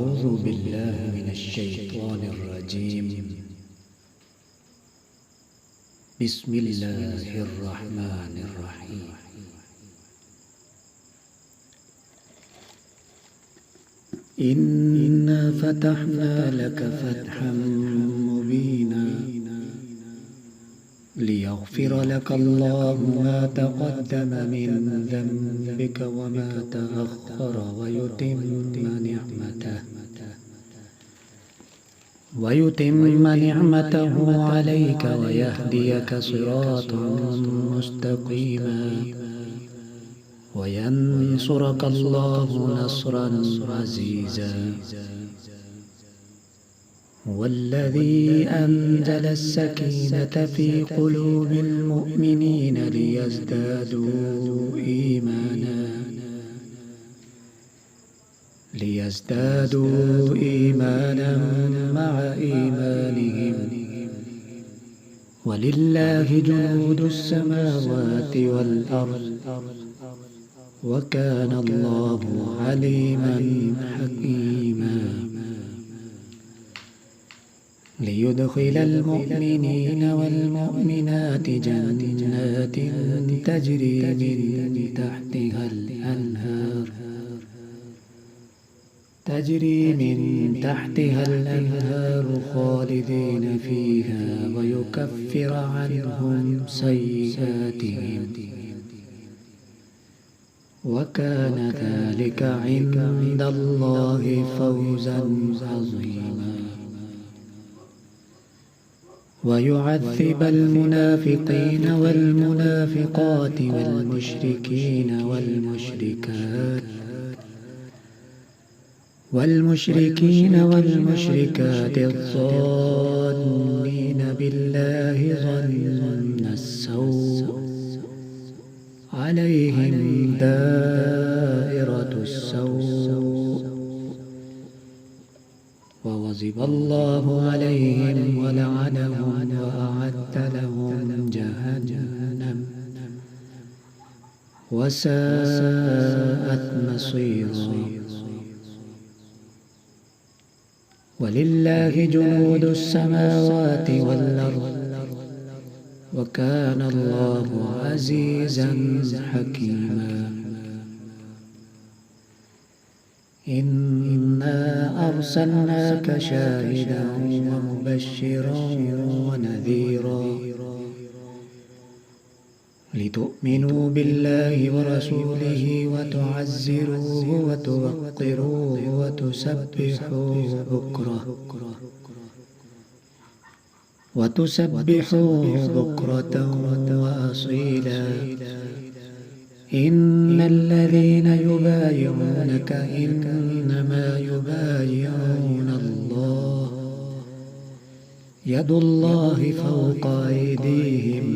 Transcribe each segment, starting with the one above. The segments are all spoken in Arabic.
أعوذ بالله من الشيطان الرجيم. بسم الله الرحمن الرحيم. إنا فتحنا لك فتحا مبينا ليغفر لك الله ما تقدم من ذنبك وما تأخر ويتم نعمته عليك ويهديك صراطا مستقيما وينصرك الله نصرا عزيزا. هو الذي أنزل السكينة في قلوب المؤمنين ليزدادوا إيمانا مع إيمانهم. ولله جنود السماوات والأرض وكان الله عليما حكيما. ليدخل المؤمنين والمؤمنات جنات تجري من تحتها الأنهار خالدين فيها ويكفر عنهم سيئاتهم وكان ذلك عند الله فوزا عظيما. ويعذب المنافقين والمنافقات والمشركين والمشركات الظانين بالله ظن السوء عليهم دائرة السوء وغضب الله عليهم ولعنهم وأعد لهم جهنم وساءت مصيرا. ولله جنود السماوات والأرض وكان الله عزيزا حكيما. إنا أرسلناك شاهدا ومبشرا ونذيرا لتؤمنوا بالله ورسوله وتعزروه وتوقروه وتسبحوه بكرة وأصيلا. إن الذين يبايعونك إنما يبايعون الله يد الله فوق أيديهم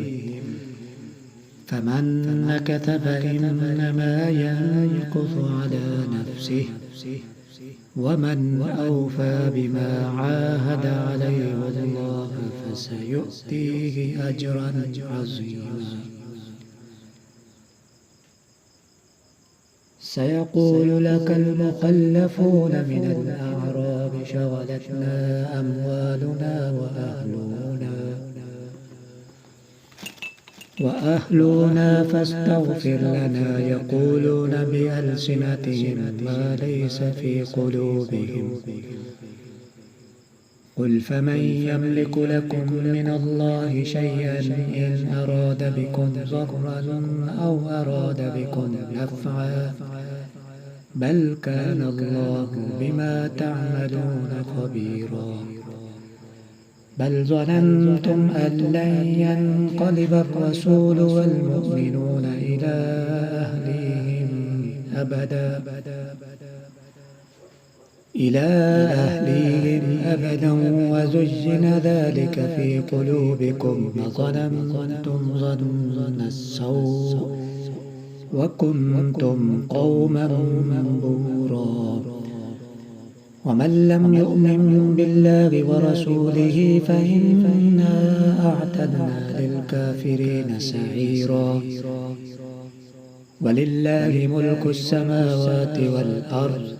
فمن نكث فإنما ينكث على نفسه ومن أوفى بما عاهد عليه الله فسيؤتيه أجرا عظيما. سيقول لك المخلفون من الأعراب شغلتنا أموالنا وأهلنا فاستغفر لنا يقولون بألسنتهم ما ليس في قلوبهم. قل فمن يملك لكم من الله شيئا إن أراد بكم ضرا أو أراد بكم نفعا بل كان الله بما تعملون خبيرا. بل ظننتم أن لن ينقلب الرسول والمؤمنون إلى أهليهم أبدا وزين ذلك في قلوبكم وظننتم ظن السوء وكنتم قوما بورا. ومن لم يؤمن بالله ورسوله فإنا أعتدنا للكافرين سعيرا. ولله ملك السماوات والأرض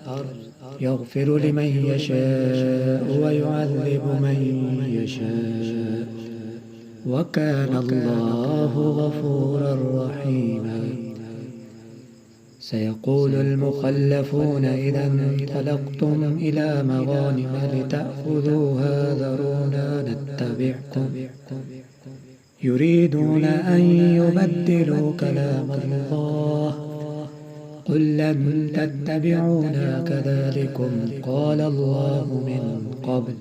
يغفر لمن يشاء ويعذب من يشاء وكان الله غفورا رحيما. سيقول المخلفون إذا انطلقتم إلى مغانم لتأخذوها ذرونا نتبعكم يريدون أن يبدلوا كلام الله قل لن تتبعونا كذلكم قال الله من قبل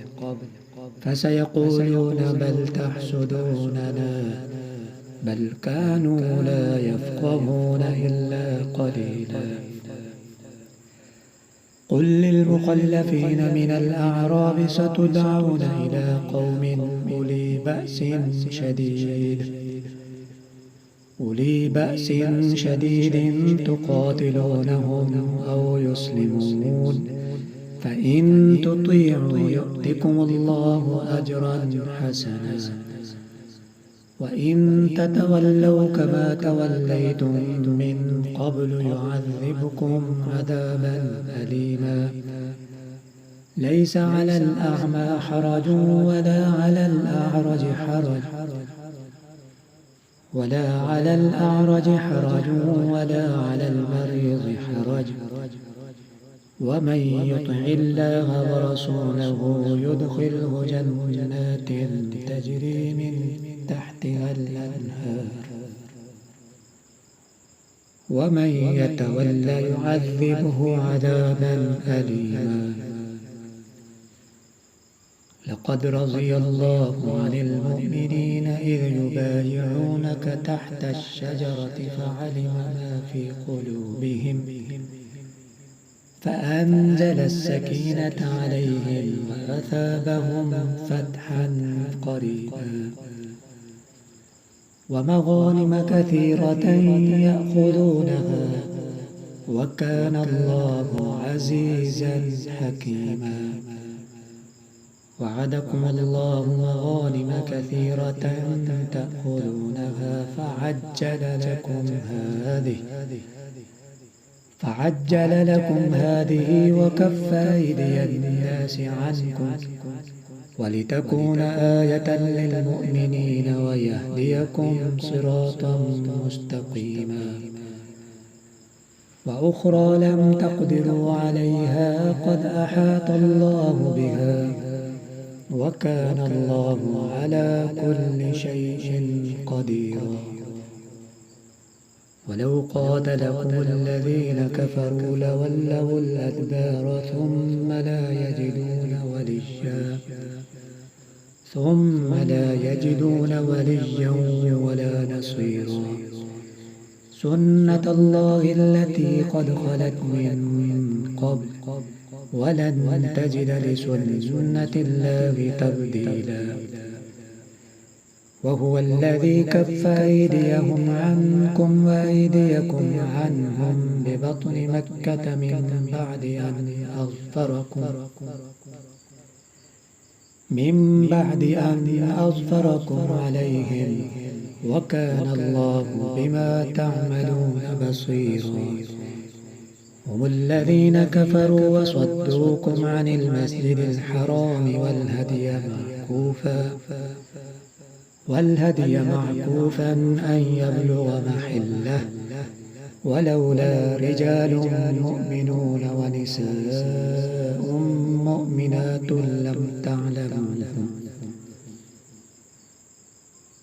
فسيقولون بل تحسدوننا بل كانوا لا يفقهون إلا قليلا. قل للمخلفين من الأعراب ستدعون إلى قوم أولي بأس شديد تقاتلونهم أو يسلمون فإن تطيعوا يؤتكم الله أجرا حسنا وإن تتولوا كما توليتم من قبل يعذبكم عذابا أليما. ليس على الأعمى حرج ولا على الأعرج حرج ولا على المريض حرج ومن يطع الله ورسوله يدخله جنات تجري من تحتها الأنهار ومن يتولى يعذبه عذابا أليما. لقد رضي الله عن المؤمنين إذ يبايعونك تحت الشجرة فعلم ما في قلوبهم فأنزل السكينة عليهم وأثابهم فتحا قريبا ومغانم كثيرة يأخذونها وكان الله عزيزا حكيما. وعدكم الله مغانم كثيرة تأخذونها فعجل لكم هذه وكف أيدي الناس عنكم ولتكون آية للمؤمنين ويهديكم صراطا مستقيما. وأخرى لم تقدروا عليها قد أحاط الله بها وكان الله على كل شيء قديرا. ولو قاتلكم الذين كفروا لولوا الأدبار ثم لا يجدون وليا ولا نصيرا. سنة الله التي قد خلت من قبل ولن تجد لسنة الله تبديلا. وهو الذي كف أيديهم عنكم وأيديكم عنهم ببطن مكة من بعد أن أظفركم عليهم وكان الله بما تعملون بصيرا. هم الذين كفروا وصدوكم عن المسجد الحرام والهدي معكوفا أن يبلغ محله ولولا رجال مؤمنون ونساء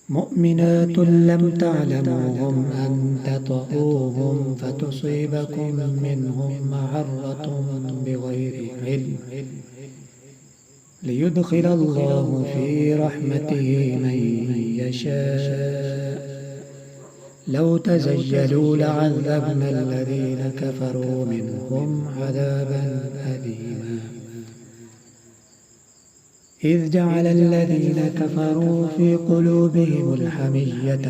مؤمنات لم تعلموهم أن تطؤوهم فتصيبكم منهم معرة بغير علم ليدخل الله في رحمته من يشاء. لو تزيلوا لعذبنا الذين كفروا منهم عذابا أليما. إذ جعل الذين كفروا في قلوبهم حمية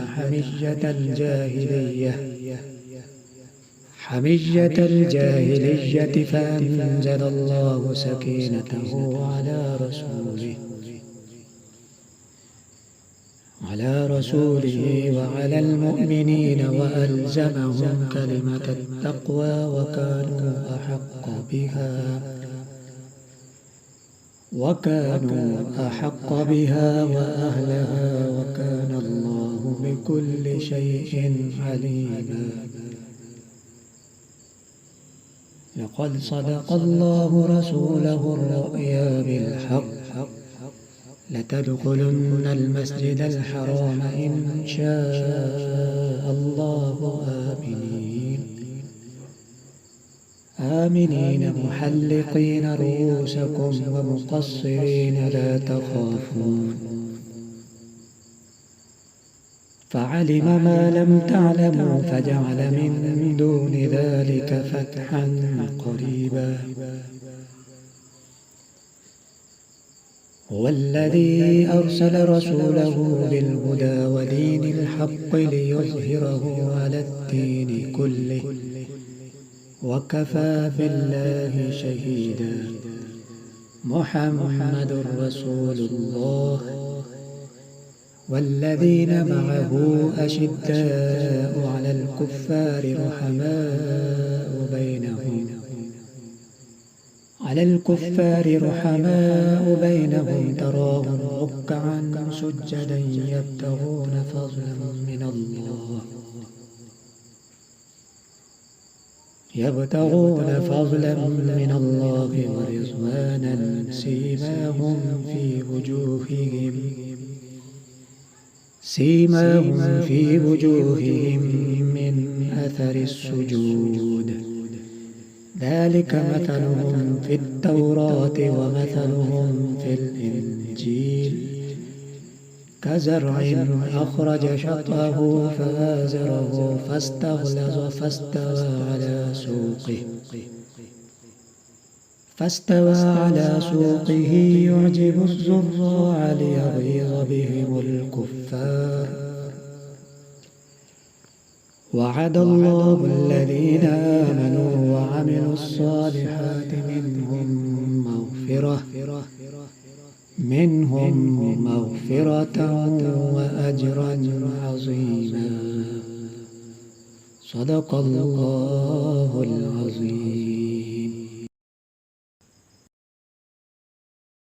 الجاهلية فأنزل الله سكينته على رسوله على رسوله وعلى المؤمنين وألزمهم كلمة التقوى وكانوا أحق بها وأهلها وكان الله بكل شيء عليما. لقد صدق الله رسوله الرؤيا بالحق لتدخلن المسجد الحرام إن شاء الله آمنين محلقين رؤوسكم ومقصرين لا تخافون فعلم ما لم تعلموا فجعل من دون ذلك فتحا قريبا. هو الذي أرسل رسوله بالهدى ودين الحق ليظهره على الدين كله وكفى بالله شهيدا. محمد رسول الله والذين معه أشداء على الكفار رحماء بينهم تراهم ركعا سجدا يبتغون فضلا من الله ورضوانا سيماهم في وجوههم من أثر السجود ذلك مثلهم في التوراة ومثلهم في الإنجيل كزرع أخرج شطأه فآزره فاستوى على سوقه يعجب الزراع ليغيظ بهم الكفار. وعد الله الذين آمنوا وعملوا الصالحات منهم مغفرة وأجرا عظيما. صدق الله العظيم.